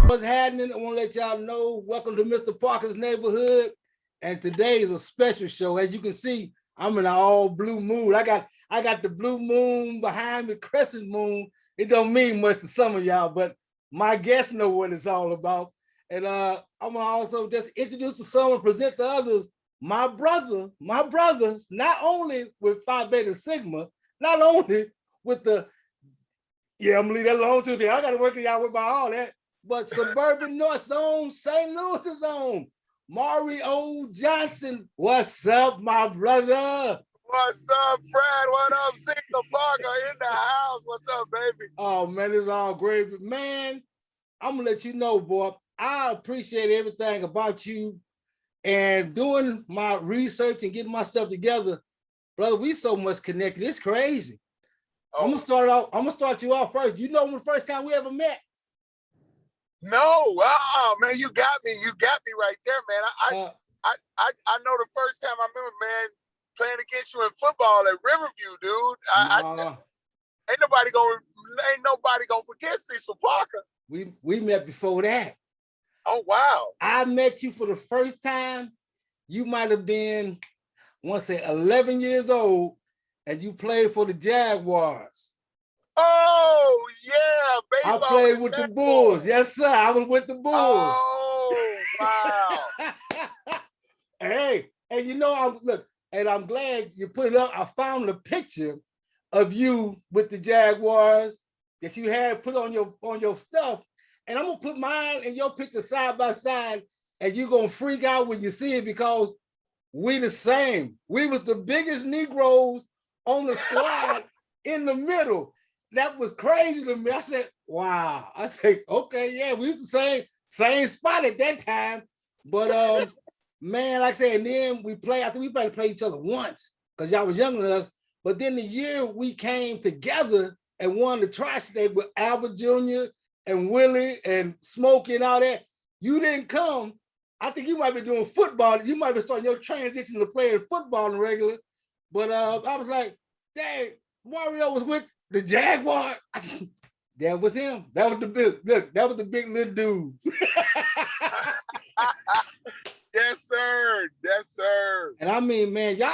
What's happening? I want to let y'all know. Welcome to Mr. Parker's Neighborhood, and today is a special show. As you can see, I'm in an all blue mood. I got the blue moon behind me, crescent moon. It don't mean much to some of y'all, but my guests know what it's all about. And I'm gonna also just introduce to someone, present to others. My brother, not only with Phi Beta Sigma, not only with the I'm gonna leave that alone too. I gotta work it out with all that. But Suburban North Zone, St. Louis' own, Mario Johnson. What's up, my brother? What's up, Fred? What up, Sigma Parker in the house? What's up, baby? Oh, man, it's all great. But, man, I'm going to let you know, boy, I appreciate everything about you and doing my research and getting my stuff together. Brother, we so much connected. It's crazy. Oh. I'm gonna start you off first. You know when the first time we ever met? No, man, you got me. You got me right there, man. I know the first time I remember, man, playing against you in football at Riverview, dude. Ain't nobody gonna forget Cecil Parker. We met before that. Oh wow! I met you for the first time. You might have been, I want to say, 11 years old, and you played for the Jaguars. Oh, yeah, baseball. I played with the Bulls. Yes, sir. I was with the Bulls. Oh, wow. Hey, and you know, I'm glad you put it up. I found a picture of you with the Jaguars that you had put on your stuff. And I'm going to put mine and your picture side by side, and you're going to freak out when you see it because we the same. We was the biggest Negroes on the squad in the middle. That was crazy to me. I said, wow. I said, okay, yeah, we was the same spot at that time. But man, like I said, and then I think we probably played each other once because y'all was younger than us. But then the year we came together and won the Tri-State with Albert Jr. and Willie and Smokey and all that, you didn't come. I think you might be doing football. You might be starting your transition to playing football in regular. But I was like, dang, Mario was with the Jaguar. That was him. That was the big little dude. Yes, sir. Yes, sir. And I mean, man, y'all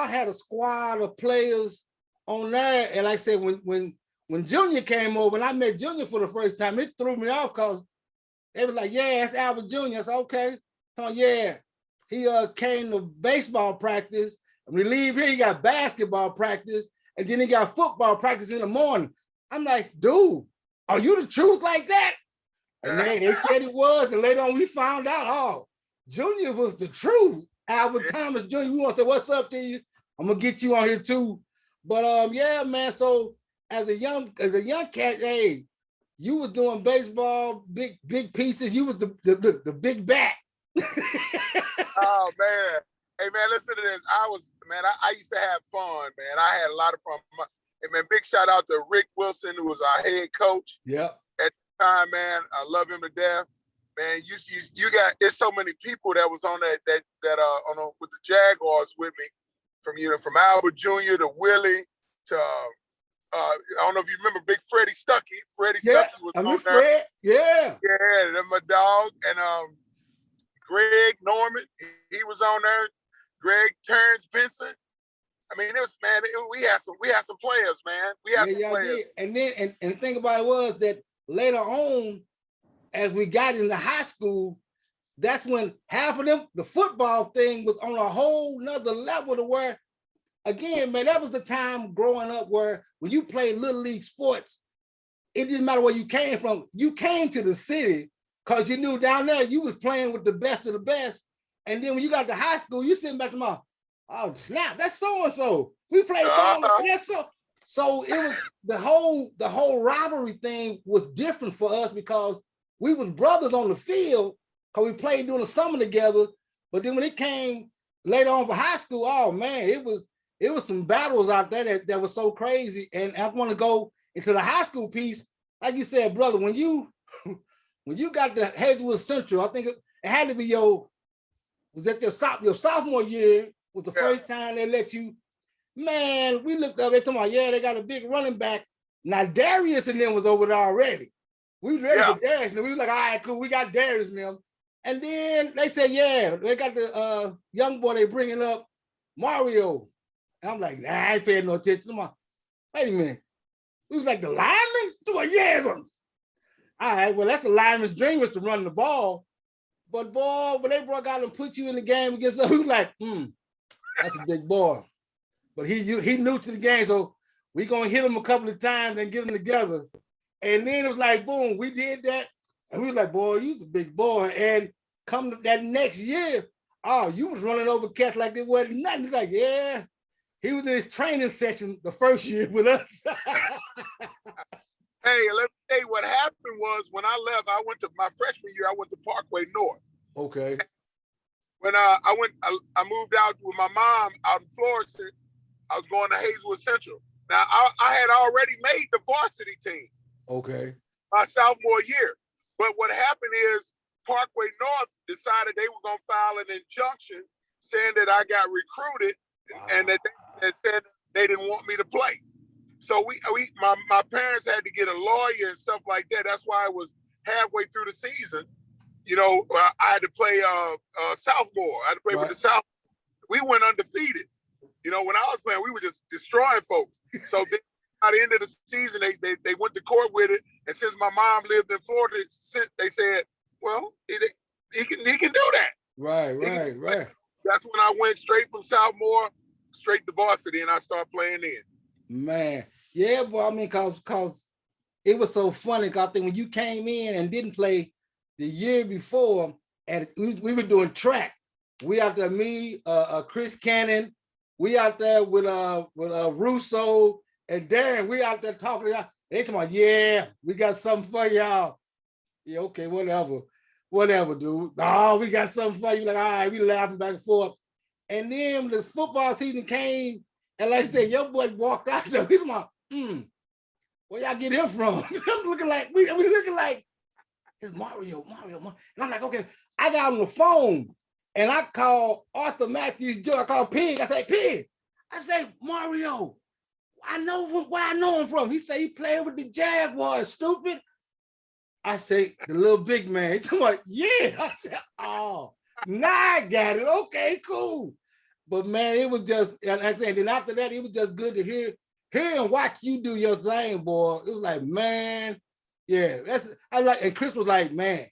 had a squad of players on there. And like I said, when Junior came over, and I met Junior for the first time, it threw me off because they were like, yeah, that's Albert Jr. I said, okay. So yeah. He came to baseball practice. When we leave here, he got basketball practice. And then he got football practice in the morning. I'm like, dude, are you the truth like that? And they said it was. And later on, we found out, oh, Junior was the truth. Albert Thomas Jr., we want to say, what's up to you? I'm going to get you on here too. But yeah, man, so as a young cat, hey, you was doing baseball, big pieces. You was the big bat. Oh, man. Hey, man, listen to this. I used to have fun, man. I had a lot of fun. Hey, man, big shout out to Rick Wilson, who was our head coach. Yeah. At the time, man, I love him to death. Man, you got, there's so many people that was on with the Jaguars with me, from Albert Jr. to Willie to I don't know if you remember Big Freddie Stuckey. Stuckey was on there. Fred. Yeah. Yeah, that's my dog. And Greg Norman, he was on there. Greg Terrence Vincent. I mean, we had some players, man. We had some players. Did. And then and the thing about it was that later on, as we got into high school, that's when half of them, the football thing was on a whole nother level to where, again, man, that was the time growing up where when you played little league sports, it didn't matter where you came from. You came to the city because you knew down there you was playing with the best of the best. And then when you got to high school, you sitting back to my, Oh snap! That's so and so. We played ball. And that's so. So it was the whole rivalry thing was different for us because we was brothers on the field because we played during the summer together. But then when it came later on for high school, oh man, it was some battles out there that was so crazy. And I want to go into the high school piece, like you said, brother. When you got the Hazelwood Central, I think it had to be your sophomore year was the first time they let you. Man, we looked up, they talking about, yeah, they got a big running back. Now Darius and them was over there already. We was ready for Darius, and we was like, all right, cool, we got Darius and them. And then they said, yeah, they got the young boy they bringing up, Mario. And I'm like, nah, I ain't paying no attention. I'm like, wait a minute. We was like, the lineman? So like, yeah. All right, well, that's a lineman's dream was to run the ball. But boy, when they brought out and put you in the game against us, we was like, that's a big boy. But he new to the game, so we gonna hit him a couple of times and get him together. And then it was like, boom, we did that. And we was like, boy, you was a big boy. And come to that next year, oh, you was running over cats like there wasn't nothing. He's like, yeah. He was in his training session the first year with us. Hey, let me tell you what happened was when I left, I went to my freshman year, I went to Parkway North. Okay. When I moved out with my mom out in Florida, I was going to Hazelwood Central. Now, I had already made the varsity team. Okay. My sophomore year. But what happened is Parkway North decided they were going to file an injunction saying that I got recruited and that they said they didn't want me to play. So my parents had to get a lawyer and stuff like that. That's why I was halfway through the season. You know, I had to play sophomore. I had to play with the South. We went undefeated. You know, when I was playing, we were just destroying folks. So then, at the end of the season, they went to court with it. And since my mom lived in Florida, they said, well, he can do that. Right. That's when I went straight from sophomore, straight to varsity, and I started playing in. Man, yeah, boy. I mean, cause it was so funny. Cause I think when you came in and didn't play the year before, and we were doing track. We out there, me, Chris Cannon. We out there with Russo and Darren. We out there talking to y'all. They talking about, yeah, we got something for y'all. Yeah, okay, whatever, dude. Oh, we got something for you. Like, all right, we laughing back and forth. And then the football season came, and like I said, your boy walked out there. We talking about, where y'all get him from? I'm looking like, we looking like, it's Mario. And I'm like, okay, I got on the phone. And I called Arthur Matthews Joe. I called Pig. I said, Pig. I said, Mario, I know where I know him from. He said he played with the Jaguars, stupid. I say, the little big man. He told me, yeah. I said, oh, now I got it. Okay, cool. But man, it was just, and then after that, it was just good to hear and watch you do your thing, boy. It was like, man, yeah. And Chris was like, man,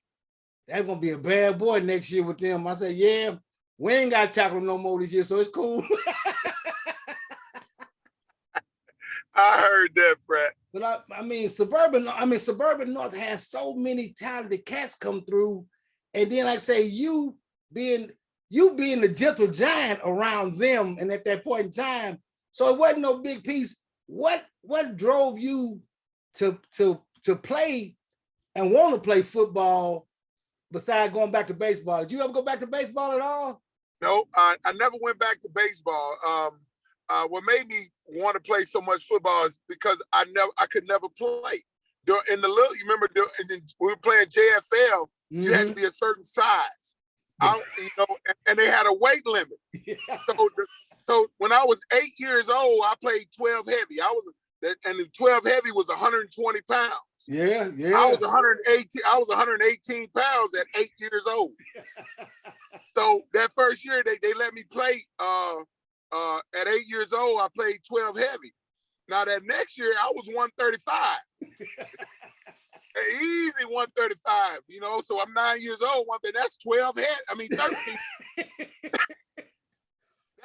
that's gonna be a bad boy next year with them. I said, yeah, we ain't got to tackle no more this year, so it's cool. I heard that, Fred. But I mean, Suburban North has so many talented cats come through. And then like I say, you being the gentle giant around them and at that point in time. So it wasn't no big piece. What drove you to play and want to play football besides going back to baseball? Did you ever go back to baseball at all? No, I never went back to baseball. What made me want to play so much football is because I could never play. You remember when we were playing JFL, you had to be a certain size. And they had a weight limit. Yeah. So when I was 8 years old, I played 12 heavy. And the 12 heavy was 120 pounds. Yeah. I was 118 pounds at 8 years old. So that first year they let me play at 8 years old, I played 12 heavy. Now that next year I was 135. Easy 135, so I'm 9 years old. That's 12 heavy. I mean 13.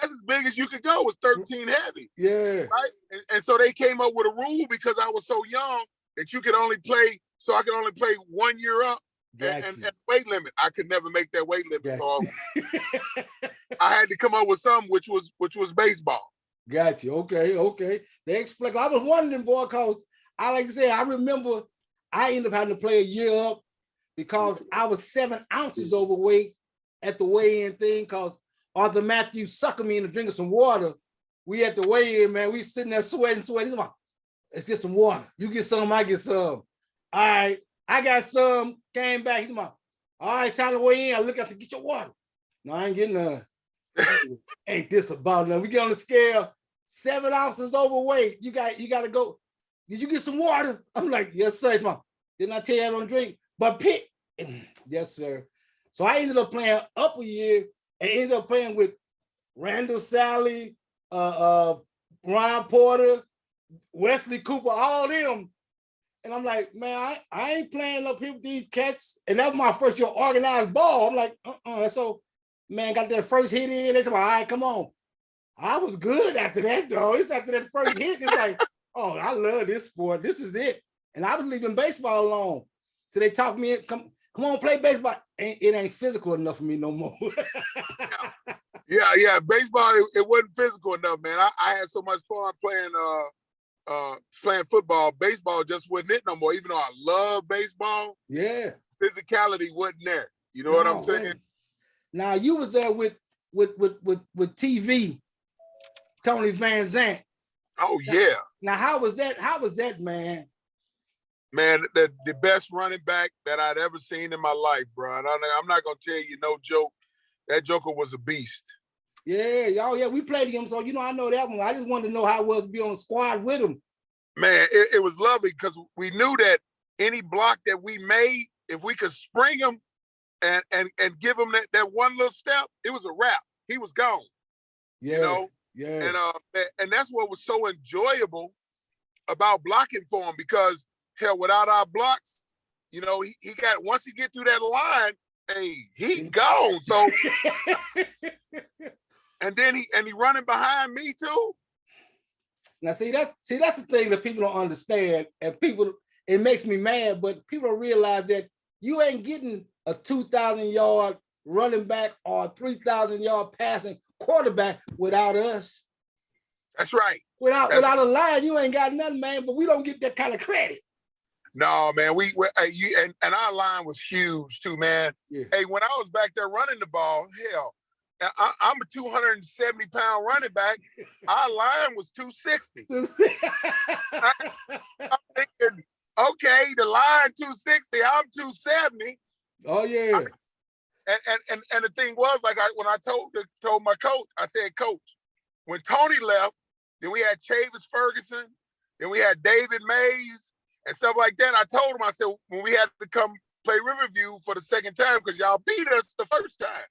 That's as big as you could go, was 13 heavy. Yeah. Right? And so they came up with a rule because I was so young that you could only play, so I could only play 1 year up and weight limit. I could never make that weight limit. Gotcha. So I had to come up with something which was baseball. Got you. Okay. They explain. I was wondering, boy, because like I said, I remember I ended up having to play a year up because I was 7 ounces overweight at the weigh-in thing. Because Arthur Matthews sucking me into drinking some water. We at the weigh-in, man. We sitting there sweating. He's like, let's get some water. You get some, I get some. All right, I got some. Came back. He's like, all right, time to weigh in. I look at to get your water. No, I ain't getting none. Ain't this about nothing? We get on the scale, 7 ounces overweight. You got to go. Did you get some water? I'm like, yes, sir. Didn't I tell you I don't drink? But pick. Yes, sir. So I ended up playing up a year and ended up playing with Randall Sally, Ron Porter, Wesley Cooper, all them. And I'm like, man, I ain't playing up here with these cats. And that was my first year organized ball. I'm like, So, man, got that first hit in. They said, all right, come on. I was good after that, though. It's after that first hit. It's like, oh, I love this sport. This is it. And I was leaving baseball alone. So they talked me in, come on, play baseball. It ain't physical enough for me no more. Yeah. Baseball, it wasn't physical enough, man. I had so much fun playing football. Baseball just wasn't it no more. Even though I love baseball, yeah, physicality wasn't there. You know what I'm saying? Man. Now you was there with TV, Tony Van Zandt. Oh yeah. Now how was that, man? Man, the best running back that I'd ever seen in my life, bro. And I'm not gonna tell you no joke. That joker was a beast. Yeah, y'all. Yeah, we played him, so I know that one. I just wanted to know how it was to be on the squad with him. Man, it was lovely because we knew that any block that we made, if we could spring him and give him that one little step, it was a wrap. He was gone. Yeah, you know? Yeah. And that's what was so enjoyable about blocking for him because hell, without our blocks, he got once he get through that line, hey, he gone. So and then he running behind me too. Now that's the thing that people don't understand, and it makes me mad, but people don't realize that you ain't getting a 2,000-yard running back or a 3,000-yard passing quarterback without us. That's right. Without a line, you ain't got nothing, man. But we don't get that kind of credit. No, man. And our line was huge too, man. Yeah. Hey, when I was back there running the ball, hell, I'm a 270-pound running back. Our line was 260. I'm thinking, okay, the line 260, I'm 270. Oh yeah. And the thing was, like when I told my coach, I said, Coach, when Tony left, then we had Chavis Ferguson, then we had David Mays and stuff like that. I told him, I said, when we had to come play Riverview for the second time because y'all beat us the first time.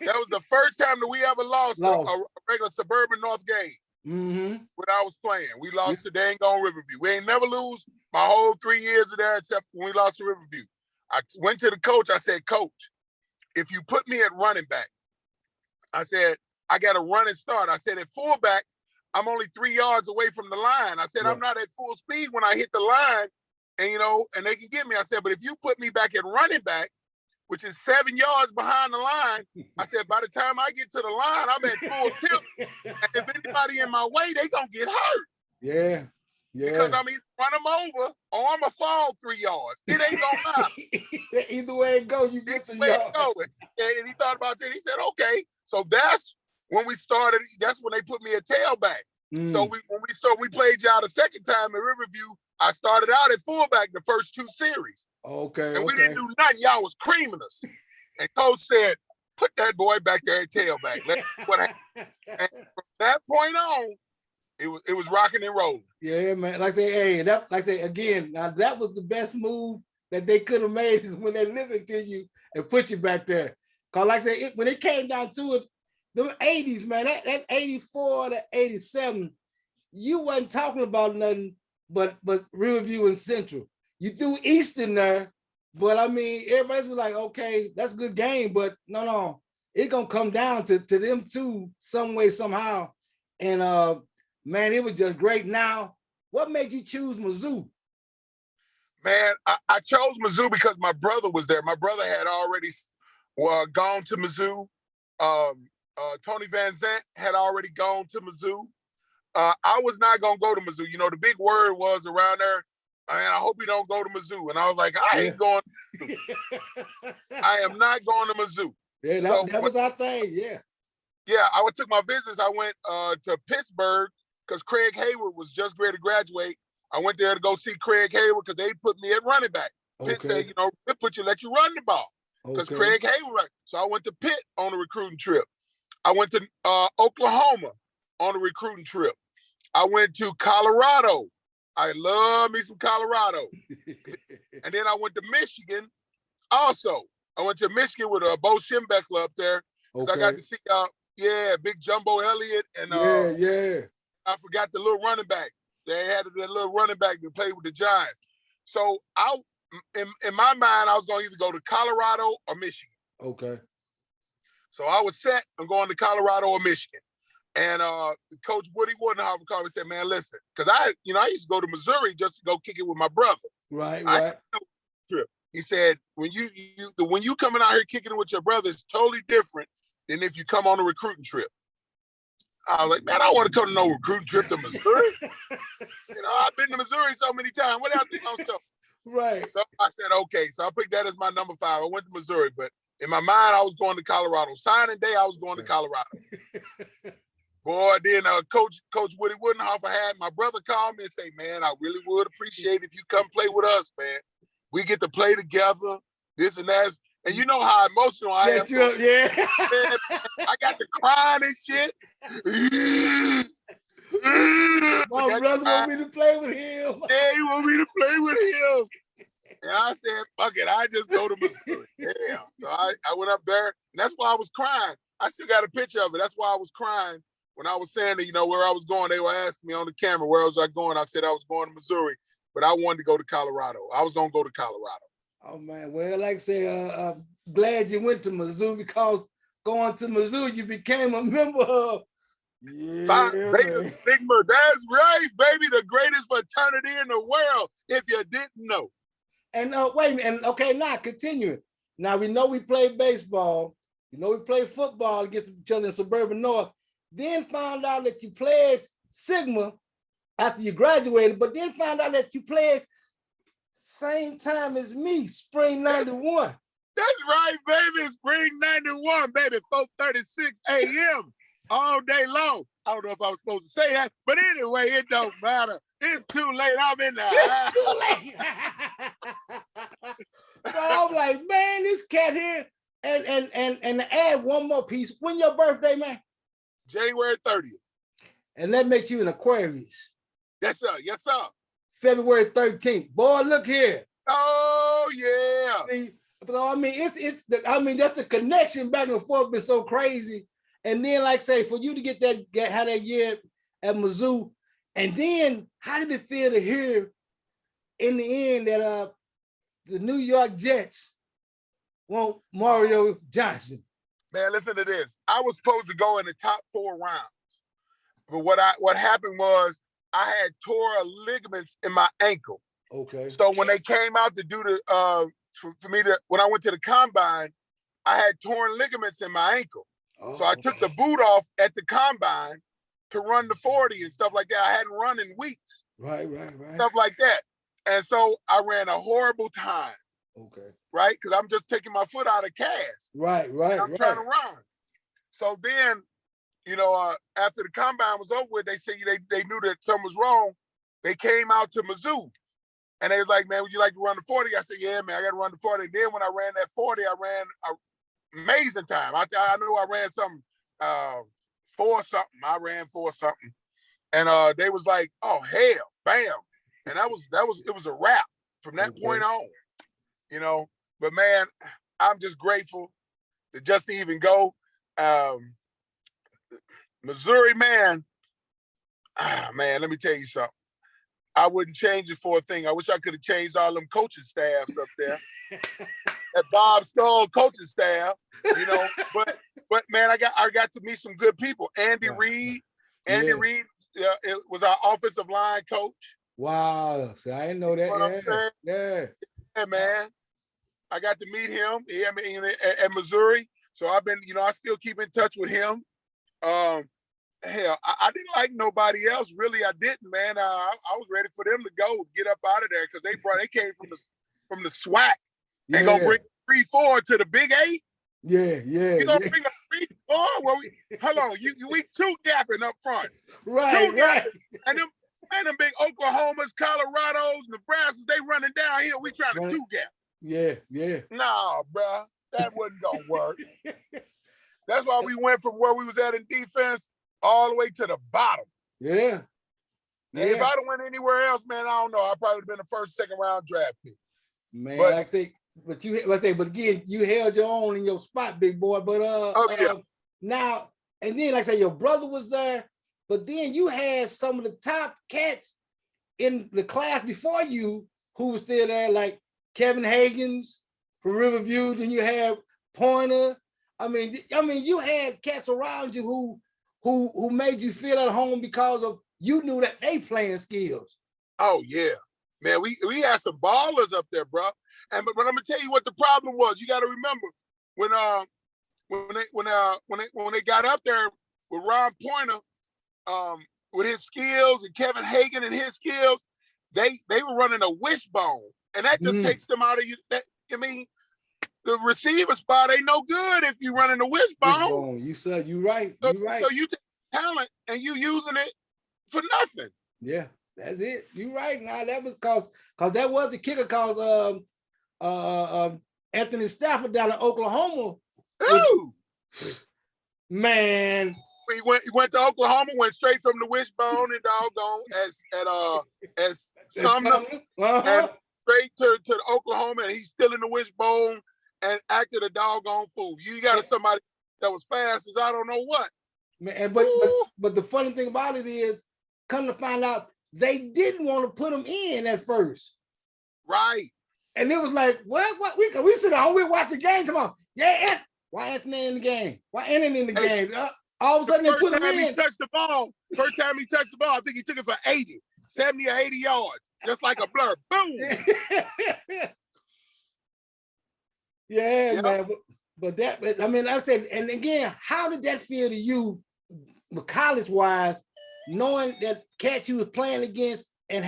That was the first time that we ever lost. A regular suburban North game. Mm-hmm. When I was playing. We lost to dang on Riverview. We ain't never lose my whole 3 years of there except when we lost to Riverview. I went to the coach. I said, Coach, if you put me at running back, I said, I got a running start. I said, at fullback, I'm only 3 yards away from the line. I said, I'm not at full speed when I hit the line, and they can get me. I said, but if you put me back at running back, which is 7 yards behind the line, I said, by the time I get to the line, I'm at full tilt. And if anybody in my way, they gonna get hurt. Yeah. Because I'm either run them over or I'm gonna fall 3 yards. It ain't gonna matter. Either way it goes, you get some yards. And he thought about that. He said, okay. So that's when we started. That's when they put me at tailback. So we played y'all the second time at Riverview. I started out at fullback the first 2 series. Okay. And we didn't do nothing. Y'all was creaming us. And coach said, put that boy back there at tailback. Let's see what happens. And from that point on, it was rocking and rolling. Yeah, man. Like I say, again, now that was the best move that they could have made is when they listened to you and put you back there. Cause like I say, when it came down to it, them 80s, man, that 84 to 87, you wasn't talking about nothing but Riverview and Central. You threw Eastern there, but I mean, everybody was like, okay, that's a good game, but no, it's gonna come down to them two some way, somehow. And man, it was just great. Now, what made you choose Mizzou? Man, I chose Mizzou because my brother was there. My brother had already gone to Mizzou. Tony Van Zant had already gone to Mizzou. I was not gonna go to Mizzou. You know, the big word was around there, man, I hope he don't go to Mizzou. And I was like, I ain't going. I am not going to Mizzou. Yeah, that was our thing. Yeah. Yeah, I took my visits. I went to Pittsburgh because Craig Hayward was just ready to graduate. I went there to go see Craig Hayward because they put me at running back. Pitt said, you know, let you run the ball because Craig Hayward. So I went to Pitt on a recruiting trip. I went to Oklahoma on a recruiting trip. I went to Colorado. I love me some Colorado. And then I went to Michigan also. I went to Michigan with Bo Schembechler up there because I got to see Big Jumbo Elliott and I forgot the little running back. They had that little running back that played with the Giants. So in my mind, I was going to either go to Colorado or Michigan. Okay. So I was set on going to Colorado or Michigan. And Coach Woody Woodenhofer called me and said, man, listen, because I used to go to Missouri just to go kick it with my brother. Right. He said, when you coming out here kicking it with your brother, it's totally different than if you come on a recruiting trip. I was like, man, I don't want to come to no recruiting trip to Missouri. I've been to Missouri so many times. What else think I'm stuff? Right. So I said, okay. So I picked that as my number 5. I went to Missouri, but in my mind, I was going to Colorado. Signing day, I was going to Colorado. Boy, then Coach Woody Woodenhofer had my brother call me and say, man, I really would appreciate if you come play with us, man. We get to play together, this and that. And you know how emotional I am. Yeah. Man, I got to crying and shit. My brother want me to play with him. Yeah, he want me to play with him. And I said, fuck it, I just go to Missouri. Yeah. So I went up there, and that's why I was crying. I still got a picture of it. That's why I was crying when I was saying that, where I was going. They were asking me on the camera, where was I going? I said I was going to Missouri, but I wanted to go to Colorado. I was going to go to Colorado. Oh, man. Well, like I say, I'm glad you went to Mizzou because going to Mizzou, you became a member of Beta Sigma. That's right, baby. The greatest fraternity in the world, if you didn't know. And wait a minute. And okay, now continuing. Now we know we play baseball. We know we play football against each other in Suburban North. Then found out that you played Sigma after you graduated, but then found out that you played same time as me, spring 91. That's right, baby. Spring 91, baby. 4:36 a.m. all day long. I don't know if I was supposed to say that, but anyway, it don't matter. It's too late. I'm in the house. It's too late. So I'm like, man, this cat here. And to add one more piece, when your birthday, man? January 30th. And that makes you an Aquarius. Yes, sir. Yes, sir. February 13th. Boy, look here. Oh, yeah. See, so, I mean, that's the connection back and forth been so crazy. And then, like say, for you to get that year at Mizzou, and then how did it feel to hear in the end that the New York Jets want Mario Johnson? Man, listen to this. I was supposed to go in the top 4 rounds, but what happened was I had tore ligaments in my ankle. Okay. So when they came out to do when I went to the combine, I had torn ligaments in my ankle. Oh, so I took the boot off at the combine to run the 40 and stuff like that. I hadn't run in weeks. Right. Stuff like that. And so I ran a horrible time. Okay. Right? Because I'm just taking my foot out of cast. Right. I'm trying to run. So then, after the combine was over with, they said they knew that something was wrong. They came out to Mizzou. And they was like, man, would you like to run the 40? I said, yeah, man, I got to run the 40. And then when I ran that 40, I ran an amazing time. I knew I ran something 4-something. I ran 4-something. And they was like, oh, hell, bam. And it was a wrap from that point on, But, man, I'm just grateful to just even go. Missouri, man, man, let me tell you something. I wouldn't change it for a thing. I wish I could have changed all them coaching staffs up there. That Bob Stone coaching staff, But man, I got to meet some good people. Andy Reid. Andy Reid it was our offensive line coach. Wow. See, I didn't know that. You know what I'm saying? Yeah. Yeah, man. I got to meet him at Missouri. So I've been, I still keep in touch with him. Hell, I didn't like nobody else. Really, I didn't, man. I was ready for them to go, get up out of there, because they came from the SWAC. They gonna bring 3-4 to the Big 8. Yeah. You gonna bring a 3-4? Well, hold on, we two gapping up front. Right. And them big Oklahomas, Colorados, Nebraskas, they running down here. We trying to 2-gap. Yeah. Nah, bruh, that wasn't gonna work. That's why we went from where we was at in defense all the way to the bottom. Yeah. And if I'd have went anywhere else, man, I don't know. I probably would have been the first, second round draft pick. Man, but, like I say, but again, you held your own in your spot, big boy. But now and then, like I say, your brother was there, but then you had some of the top cats in the class before you who was still there, like Kevin Hagens from Riverview. Then you had Pointer. I mean, you had cats around you who made you feel at home because of you knew that they playing skills. Oh yeah, man. We had some ballers up there, bro. But I'm gonna tell you what the problem was. You got to remember when they got up there with Ron Pointer, with his skills, and Kevin Hagan and his skills, they were running a wishbone, and that just takes them out of you. The receiver spot ain't no good if you running a wishbone. You said you right. So you take talent and you using it for nothing. Yeah, that's it. You right. Now that was cause that was the kicker. Cause Anthony Stafford down in Oklahoma. Ooh, man. He went to Oklahoma, went straight from the wishbone and doggone as Sumner, and straight to Oklahoma, and he's still in the wishbone and acted a doggone fool. You got somebody that was fast as I don't know what. Man, but the funny thing about it is, come to find out, they didn't want to put him in at first. Right. And it was like, what? We sit down, we watch the game tomorrow. Yeah, why Anthony in the game? Why Anthony in the game? All of a sudden they put him in. First time he touched the ball, I think he took it for 70 or 80 yards, just like a blur. Boom. Yeah, man. But I mean, I said, and again, how did that feel to you, college-wise, knowing that cats you was playing against and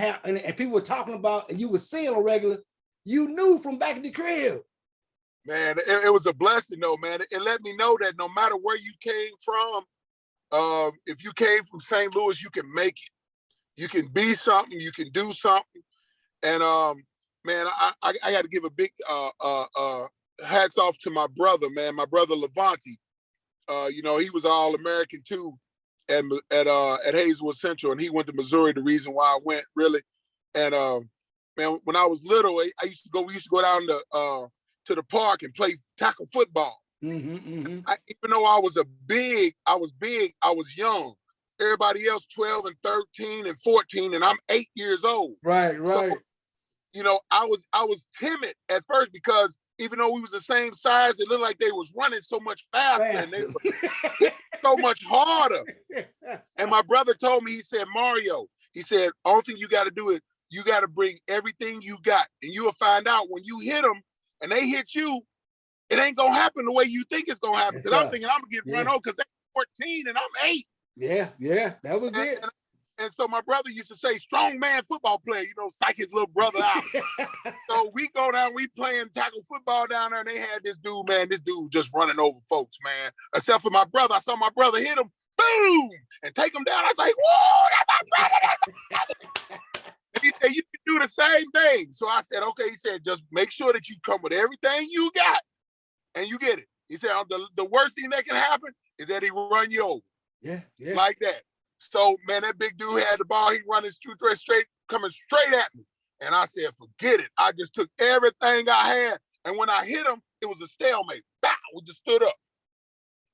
people were talking about and you were seeing on regular, you knew from back in the crib? Man, it was a blessing, though, man. It let me know that no matter where you came from, if you came from St. Louis, you can make it. You can be something. You can do something. And man, I got to give a big hats off to my brother, man. My brother Levante. He was All-American too at Hazelwood Central, and he went to Missouri. The reason why I went, really. And man, when I was little, we used to go down to the park and play tackle football. Even though I was big, I was young. Everybody else 12 and 13 and 14, and I'm 8 years old. Right. So, I was timid at first because even though we was the same size, it looked like they was running so much faster. And they were so much harder. And my brother told me, he said, Mario, he said, only thing you got to do is you got to bring everything you got, and you will find out when you hit them and they hit you, it ain't gonna happen the way you think it's gonna happen. Because I'm thinking I'm gonna get run over because they're 14 and I'm 8. Yeah, that was it. And so my brother used to say, strong man football player, psych his little brother out. So we go down, we playing tackle football down there, and they had this dude just running over folks, man. Except for my brother. I saw my brother hit him, boom, and take him down. I was like, whoa, that's my brother. And he said, you can do the same thing. So I said, okay. He said, just make sure that you come with everything you got, and you get it. He said, the worst thing that can happen is that he run you over. Yeah. Like that. So, man, that big dude had the ball. He running coming straight at me. And I said, forget it. I just took everything I had. And when I hit him, it was a stalemate. Bow! We just stood up.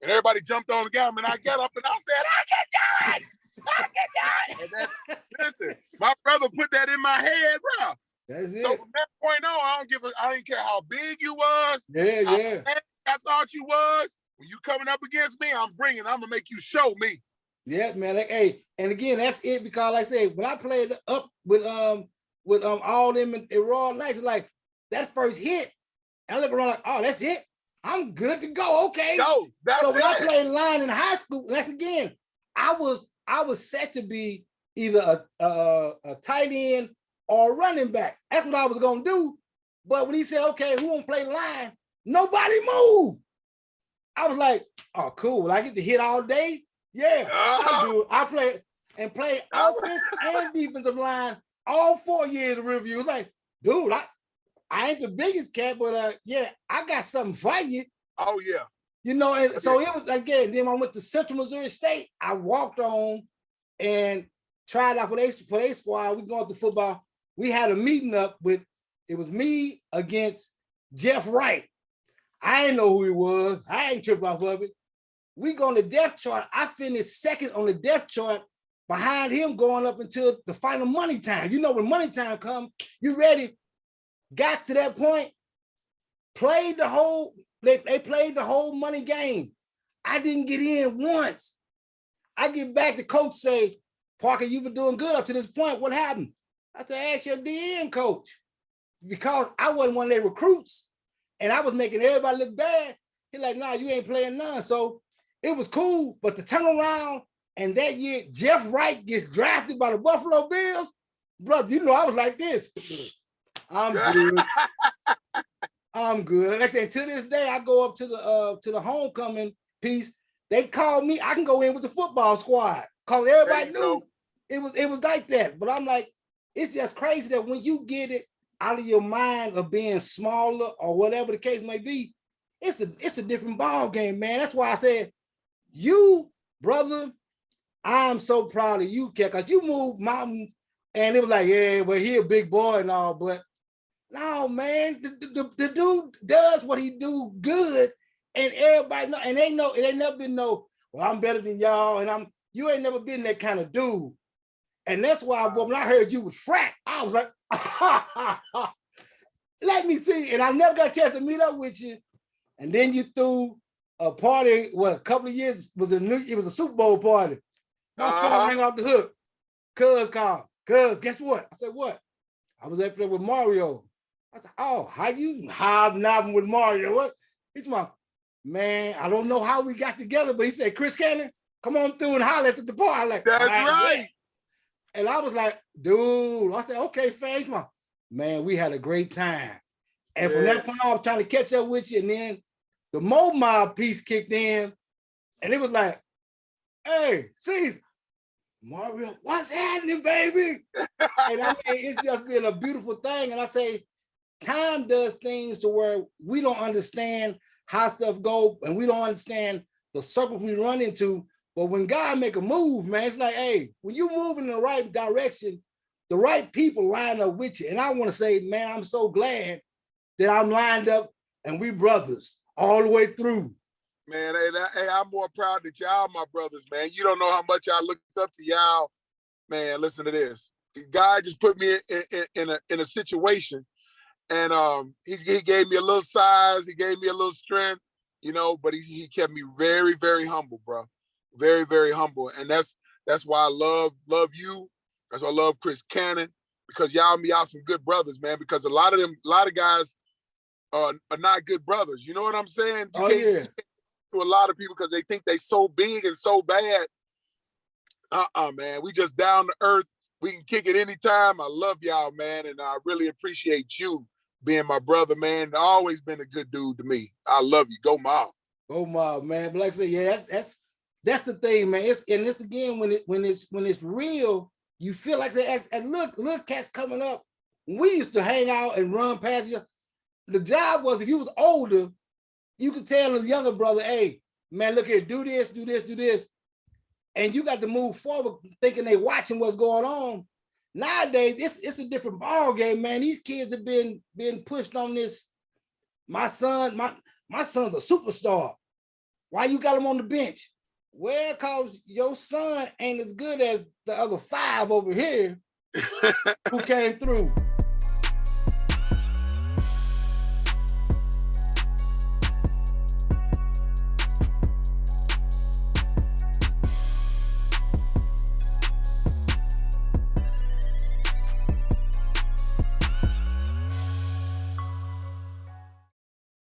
And everybody jumped on the guy. And I got up and I said, I can do it. Listen, my brother put that in my head, bro. That's it. So from that point on, I didn't care how big you was. Yeah. I thought you was. When you coming up against me, I'm going to make you show me. Yeah, man. And again, that's it, because like I said, when I played up with all them in Raw Nights, like that first hit, I look around like, oh, that's it. I'm good to go. Okay. Go. That's So when I it. played line in high school, that's again, I was set to be either a tight end or a running back. That's what I was gonna do. But when he said, okay, who won't play line? Nobody moved. I was like, oh, cool. I get to hit all day. Yeah, I do. I play offense and defensive line all 4 years of review. It's like, dude, I ain't the biggest cat, but yeah, I got something for you. Oh yeah. You know, and so it was again. Then I went to Central Missouri State. I walked on and tried out for their squad. We going to football. We had a meeting up with. It was me against Jeff Wright. I didn't know who he was. I ain't tripped off of it. We go on the depth chart. I finished second on the depth chart behind him going up until the final money time. You know, when money time comes, you ready. Got to that point, played the whole, they played the whole money game. I didn't get in once. I get back, the coach say, Parker, you've been doing good up to this point. What happened? I said, ask your DN coach. Because I wasn't one of their recruits and I was making everybody look bad. He's like, nah, you ain't playing none. So it was cool, but to turn around and that year, Jeff Wright gets drafted by the Buffalo Bills, brother, you know, I was like this. I'm good. I'm good. And to this day, I go up to the homecoming piece. They called me. I can go in with the football squad because everybody knew it was like that. But I'm like, it's just crazy that when you get it out of your mind of being smaller or whatever the case may be, it's a different ball game, man. That's why I said, you, brother, I'm so proud of you, Kat, because you moved mountains and it was like, yeah, well, he a big boy and all, but no, man, the dude does what he do good, and everybody know, and it ain't never been no, well, I'm better than y'all, and you ain't never been that kind of dude. And that's why when I heard you was frat, I was like, let me see. And I never got a chance to meet up with you. And then you threw a party, a couple of years, it was a Super Bowl party. My phone rang off the hook. Cuz called. Cuz, guess what? I said, what? I was up there with Mario. I said, oh, how you hobnobbing with Mario? What? He's my, man, I don't know how we got together, but he said, Chris Cannon, come on through and holler at the party. I'm like, that's right. And I was like, dude, I said, okay, thanks, man, we had a great time. And from that point on, I was trying to catch up with you. And then the Mo Mob piece kicked in. And it was like, hey, see, Mario, what's happening, baby? And I mean, it's just been a beautiful thing. And I say, time does things to where we don't understand how stuff go, and we don't understand the circles we run into. But when God make a move, man, it's like, hey, when you move in the right direction, the right people line up with you. And I want to say, man, I'm so glad that I'm lined up and we brothers all the way through. Man, hey, I'm more proud that y'all my brothers, man. You don't know how much I looked up to y'all. Man, listen to this. God just put me in a situation, and he gave me a little size, he gave me a little strength, you know, but he kept me very, very humble, bro. Very, very humble. And that's why I love you. That's why I love Chris Cannon, because y'all some good brothers, man, because a lot of guys are not good brothers. You know what I'm saying? You can't to a lot of people because they think they so big and so bad. Man, we just down to earth. We can kick it anytime. I love y'all, man, and I really appreciate you being my brother, man. Always been a good dude to me. I love you. Go Mob. Go Mob, man. But like I said, yeah, that's the thing, man. It's again when it's real, you feel like and look, cats coming up. We used to hang out and run past you. The job was, if you was older, you could tell his younger brother, hey, man, look here, do this, do this, do this. And you got to move forward thinking they watching what's going on. Nowadays, it's a different ball game, man. These kids have been pushed on this. My son's a superstar. Why you got him on the bench? Well, because your son ain't as good as the other 5 over here who came through.